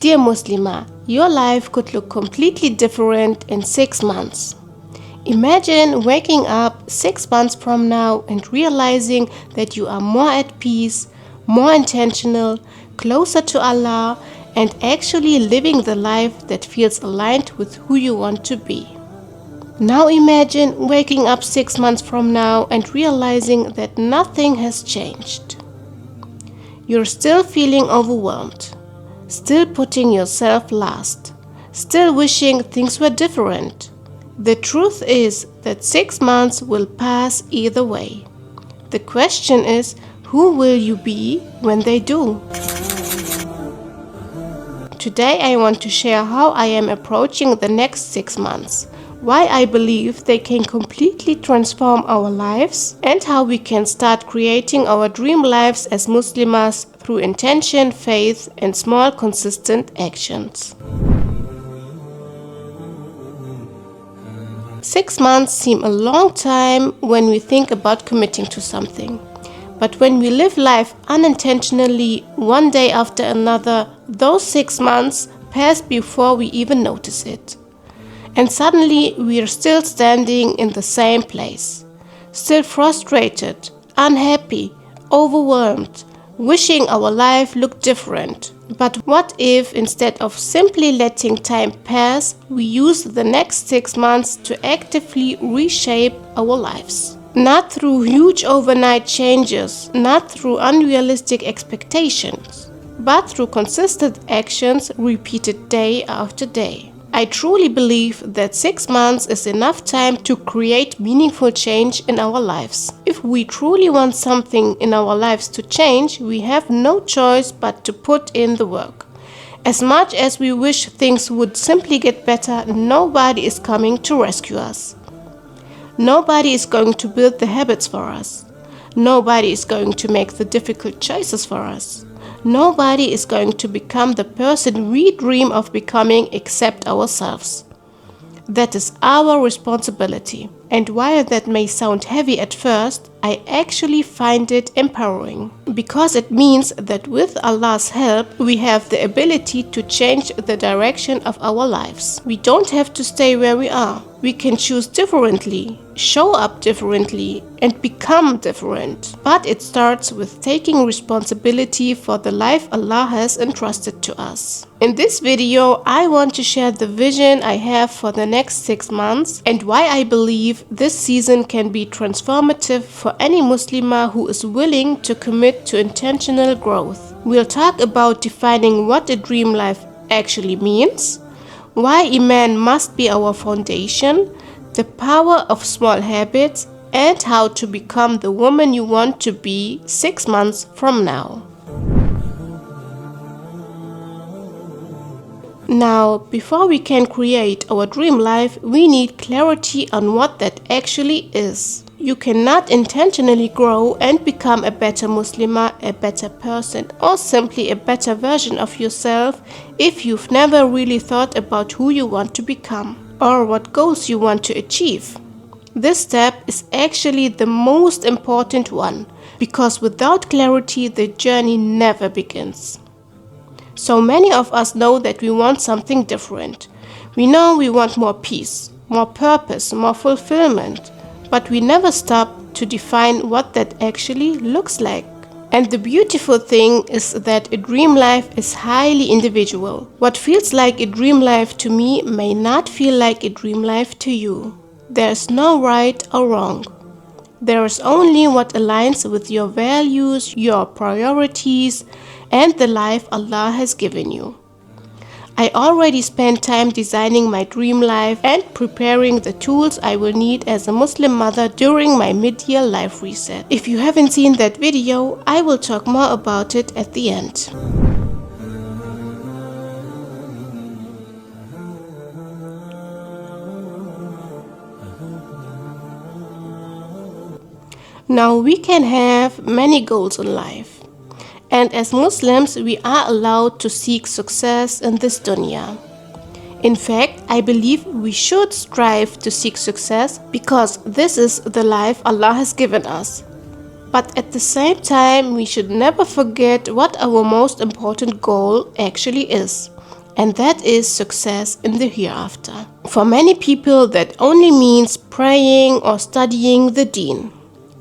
Dear Muslimah, your life could look completely different in 6 months. Imagine waking up 6 months from now and realizing that you are more at peace, more intentional, closer to Allah, and actually living the life that feels aligned with who you want to be. Now imagine waking up 6 months from now and realizing that nothing has changed. You're still feeling overwhelmed, still putting yourself last, still wishing things were different. The truth is that 6 months will pass either way. The question is, who will you be when they do? Today I want to share how I am approaching the next 6 months, why I believe they can completely transform our lives, and how we can start creating our dream lives as Muslimas through intention, faith, and small consistent actions. 6 months seem a long time when we think about committing to something. But when we live life unintentionally, one day after another, those 6 months pass before we even notice it. And suddenly we are still standing in the same place, still frustrated, unhappy, overwhelmed, wishing our life looked different. But what if instead of simply letting time pass, we use the next 6 months to actively reshape our lives? Not through huge overnight changes, not through unrealistic expectations, but through consistent actions repeated day after day. I truly believe that 6 months is enough time to create meaningful change in our lives. If we truly want something in our lives to change, we have no choice but to put in the work. As much as we wish things would simply get better, nobody is coming to rescue us. Nobody is going to build the habits for us. Nobody is going to make the difficult choices for us. Nobody is going to become the person we dream of becoming except ourselves. That is our responsibility. And while that may sound heavy at first, I actually find it empowering. Because it means that with Allah's help, we have the ability to change the direction of our lives. We don't have to stay where we are. We can choose differently, show up differently, and become different. But it starts with taking responsibility for the life Allah has entrusted to us. In this video, I want to share the vision I have for the next 6 months and why I believe this season can be transformative for any Muslimah who is willing to commit to intentional growth. We'll talk about defining what a dream life actually means, why Iman must be our foundation, the power of small habits, and how to become the woman you want to be 6 months from now. Now, before we can create our dream life, we need clarity on what that actually is. You cannot intentionally grow and become a better Muslimah, a better person, or simply a better version of yourself if you've never really thought about who you want to become or what goals you want to achieve. This step is actually the most important one, because without clarity, the journey never begins. So many of us know that we want something different. We know we want more peace, more purpose, more fulfillment, but we never stop to define what that actually looks like. And the beautiful thing is that a dream life is highly individual. What feels like a dream life to me may not feel like a dream life to you. There's no right or wrong. There is only what aligns with your values, your priorities, and the life Allah has given you. I already spent time designing my dream life and preparing the tools I will need as a Muslim mother during my mid-year life reset. If you haven't seen that video, I will talk more about it at the end. Now, we can have many goals in life. And as Muslims, we are allowed to seek success in this dunya. In fact, I believe we should strive to seek success because this is the life Allah has given us. But at the same time, we should never forget what our most important goal actually is. and that is success in the hereafter. For many people, that only means praying or studying the Deen.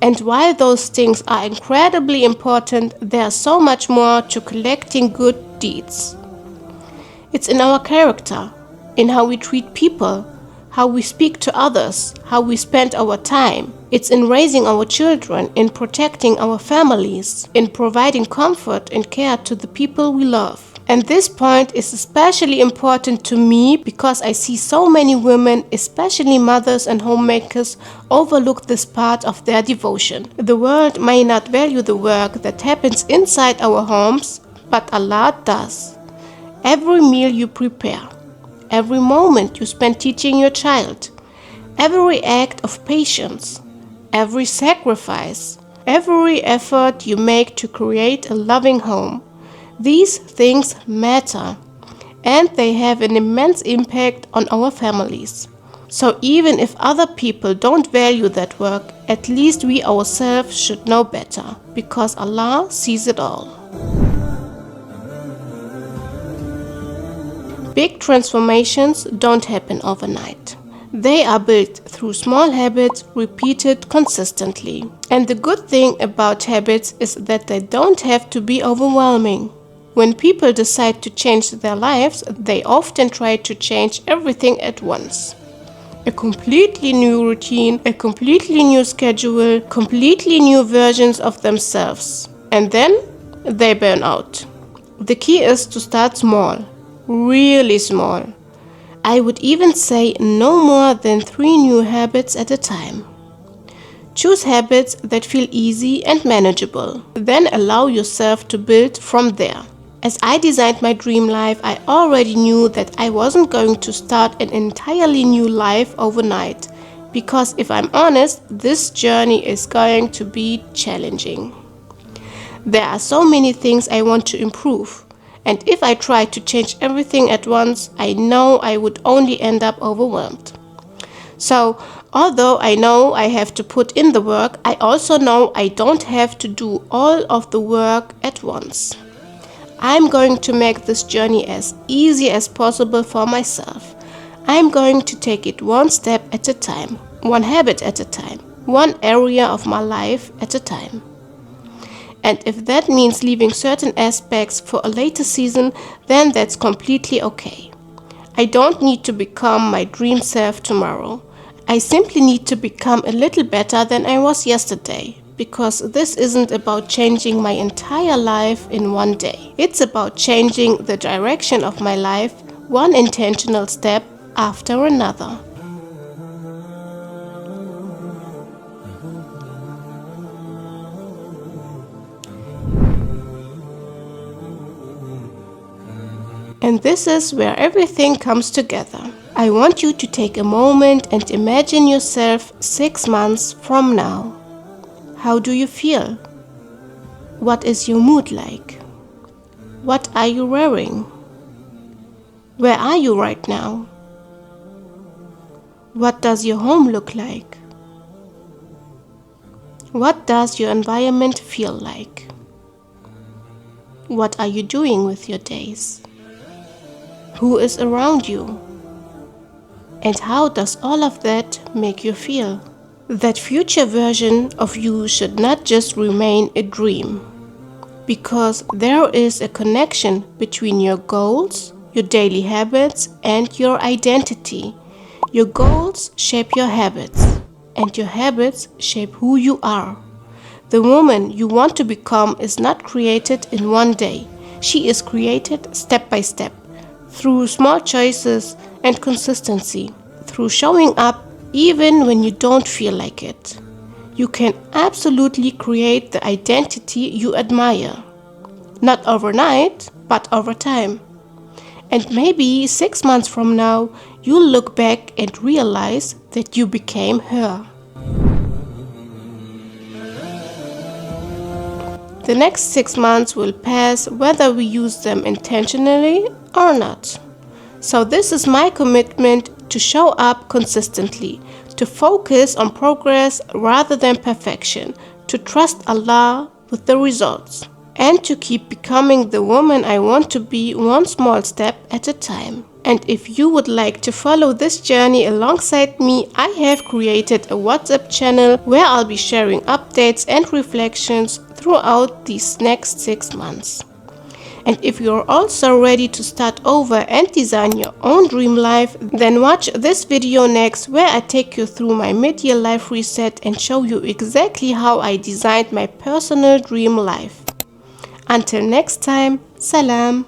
And while those things are incredibly important, there's so much more to collecting good deeds. It's in our character, in how we treat people, how we speak to others, how we spend our time. It's in raising our children, in protecting our families, in providing comfort and care to the people we love. And this point is especially important to me because I see so many women, especially mothers and homemakers, overlook this part of their devotion. The world may not value the work that happens inside our homes, but Allah does. Every meal you prepare, every moment you spend teaching your child, every act of patience, every sacrifice, every effort you make to create a loving home. These things matter, and they have an immense impact on our families. So even if other people don't value that work, at least we ourselves should know better, because Allah sees it all. Big transformations don't happen overnight. They are built through small habits repeated consistently. And the good thing about habits is that they don't have to be overwhelming. When people decide to change their lives, they often try to change everything at once. A completely new routine, a completely new schedule, completely new versions of themselves. And then they burn out. The key is to start small, really small. I would even say no more than 3 new habits at a time. Choose habits that feel easy and manageable. Then allow yourself to build from there. As I designed my dream life, I already knew that I wasn't going to start an entirely new life overnight, because if I'm honest, this journey is going to be challenging. There are so many things I want to improve, and if I try to change everything at once, I know I would only end up overwhelmed. So, although I know I have to put in the work, I also know I don't have to do all of the work at once. I'm going to make this journey as easy as possible for myself. I'm going to take it one step at a time, one habit at a time, one area of my life at a time. And if that means leaving certain aspects for a later season, then that's completely okay. I don't need to become my dream self tomorrow. I simply need to become a little better than I was yesterday. Because this isn't about changing my entire life in one day. It's about changing the direction of my life, one intentional step after another. And this is where everything comes together. I want you to take a moment and imagine yourself 6 months from now. How do you feel? What is your mood like? What are you wearing? Where are you right now? What does your home look like? What does your environment feel like? What are you doing with your days? Who is around you? And how does all of that make you feel? That future version of you should not just remain a dream, because there is a connection between your goals, your daily habits, and your identity. Your goals shape your habits, and your habits shape who you are. The woman you want to become is not created in one day. She is created step by step, through small choices and consistency, through showing up even when you don't feel like it. You can absolutely create the identity you admire. Not overnight, but over time. And maybe 6 months from now, you'll look back and realize that you became her. The next 6 months will pass whether we use them intentionally or not. So this is my commitment to show up consistently, to focus on progress rather than perfection, to trust Allah with the results. and to keep becoming the woman I want to be, one small step at a time. And if you would like to follow this journey alongside me, I have created a WhatsApp channel where I'll be sharing updates and reflections throughout these next 6 months. And if you're also ready to start over and design your own dream life, then watch this video next, where I take you through my mid-year life reset and show you exactly how I designed my personal dream life. Until next time, salam.